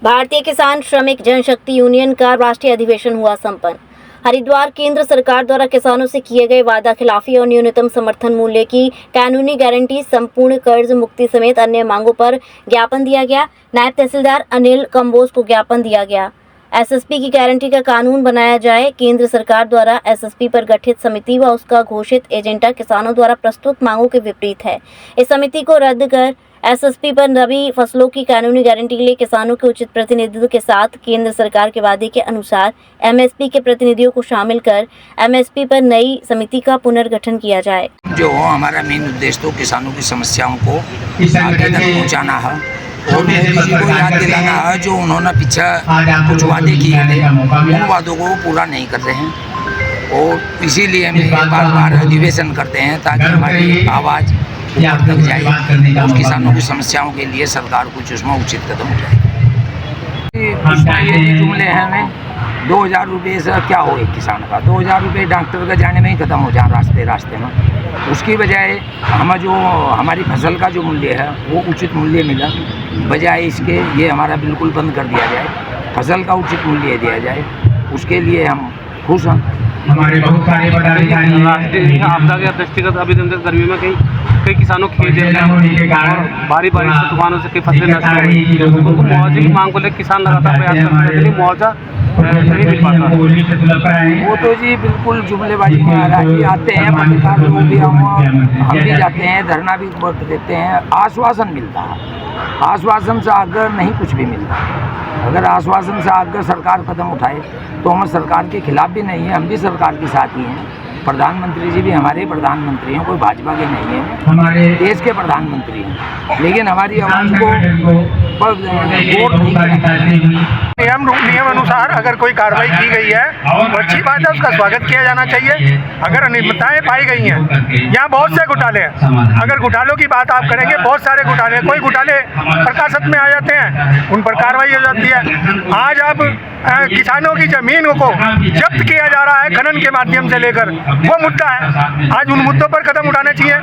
भारतीय किसान श्रमिक जनशक्ति यूनियन का राष्ट्रीय अधिवेशन हुआ संपन्न। हरिद्वार केंद्र सरकार द्वारा किसानों से किए गए वादा खिलाफी और न्यूनतम समर्थन मूल्य की कानूनी गारंटी, संपूर्ण कर्ज मुक्ति समेत अन्य मांगों पर ज्ञापन दिया गया। नायब तहसीलदार अनिल कंबोज को ज्ञापन दिया गया। एसएसपी की गारंटी का कानून बनाया जाए। केंद्र सरकार द्वारा एसएसपी पर गठित समिति व उसका घोषित एजेंडा किसानों द्वारा प्रस्तुत मांगों के विपरीत है। इस समिति को रद्द कर एसएसपी पर रबी फसलों की कानूनी गारंटी के लिए किसानों के उचित प्रतिनिधित्व के साथ केंद्र सरकार के वादे के अनुसार एमएसपी के प्रतिनिधियों को शामिल कर एमएसपी पर नई समिति का पुनर्गठन किया जाए। जो हमारा मेन उद्देश्य तो किसानों की समस्याओं को आगे तक पहुँचाना है और किसी को याद दिलाना है जो उन्होंने पीछे कुछ वादे किए थे, उन वादों को पूरा नहीं कर रहे हैं और इसीलिए हम बार बार अधिवेशन करते हैं ताकि हमारी आवाज़ ऊपर तक जाए और किसानों की समस्याओं के लिए सरकार कुछ उसमें उचित कदम उठाए। ये जुमले हैं हमें 2000 रुपये से क्या हो एक किसान का, 2000 रुपये डॉक्टर का जाने में ही ख़त्म हो जाए रास्ते में। उसकी बजाय हमें जो हमारी फसल का जो मूल्य है वो उचित मूल्य मिला, बजाय इसके ये हमारा बिल्कुल बंद कर दिया जाए, फसल का उचित मूल्य दिया जाए। उसके लिए हम खुश हैं। हमारे बहुत सारे राष्ट्रीय आपदा के दृष्टिगत अभी गर्मी में कई किसानों की भारी बारिश से तूफानों से कई फसलें नष्ट हो गई। उनको मुआवजे की मांग को लेकर किसान लगातार प्रयास कर रहे हैं, लेकिन मुआवजा नहीं मिल पाता। वो तो जी बिल्कुल जुमलेबाजी में आ रहा है। आते हैं पत्रकार लोग भी, हम भी जाते हैं, धरना भी वक्त देते हैं, आश्वासन मिलता है। आश्वासन से आगे नहीं कुछ भी मिलता। अगर आश्वासन से आगे सरकार कदम उठाए तो हम सरकार के खिलाफ भी नहीं है, हम भी सरकार के साथ ही हैं। प्रधानमंत्री जी भी हमारे प्रधानमंत्री हैं, कोई भाजपा के नहीं है, हमारे देश के प्रधानमंत्री हैं, लेकिन हमारी आवाज़ को वोट नहीं। नियम अनुसार अगर कोई कार्रवाई की गई है तो अच्छी बात है, उसका स्वागत किया जाना चाहिए। अगर अनियमितताएं पाई गई हैं, यहाँ बहुत से घोटाले हैं। अगर घोटालों की बात आप करेंगे, बहुत सारे घोटाले, कोई घोटाले प्रकाशित में आ जाते हैं, उन पर कार्रवाई हो जाती है। आज आप किसानों की जमीनों को जब्त किया जा रहा है खनन के माध्यम से लेकर, वो मुद्दा है। आज उन मुद्दों पर कदम उठाने चाहिए।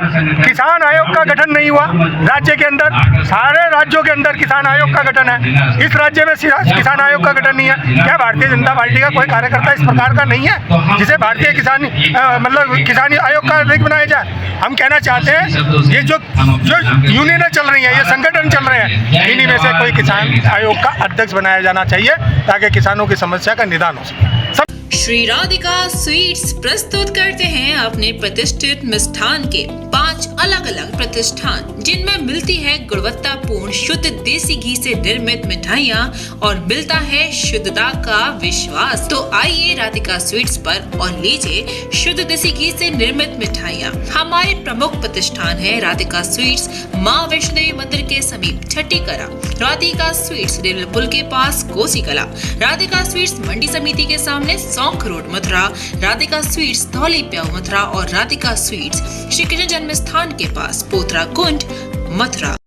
किसान आयोग का गठन नहीं हुआ राज्य के अंदर, सारे राज्यों के अंदर किसान आयोग का गठन है, इस राज्य में किसान आयोग का गठन नहीं है। क्या भारतीय जनता पार्टी का कोई कार्यकर्ता इस प्रकार का नहीं है जिसे भारतीय किसान आयोग का अध्यक्ष बनाया जाए? हम कहना चाहते हैं ये जो यूनियनें चल रही हैं, ये संगठन चल रहे हैं, इन्हीं में से कोई किसान आयोग का अध्यक्ष बनाया जाना चाहिए ताकि किसानों की समस्या का निदान हो सके। श्री राधिका स्वीट्स प्रस्तुत करते हैं अपने प्रतिष्ठित मिष्ठान के 5 अलग अलग प्रतिष्ठान, जिनमें मिलती है गुणवत्तापूर्ण शुद्ध देसी घी से निर्मित मिठाइयाँ और मिलता है शुद्धता का विश्वास। तो आइए राधिका स्वीट्स पर और लीजिए शुद्ध देसी घी से निर्मित मिठाइयाँ। हमारे प्रमुख प्रतिष्ठान है राधिका स्वीट्स, माँ वैष्णो देवी मंदिर के समीप छठी कला, राधिका स्वीट्स रेलवे पुल के पास कोसी कला, राधिका स्वीट्स मंडी समिति के सामने सौंख रोड मथुरा, राधिका स्वीट्स धौली प्याऊ मथुरा और राधिका स्वीट्स श्री कृष्ण जन्म स्थान के पास पोथरा कुंड मथुरा।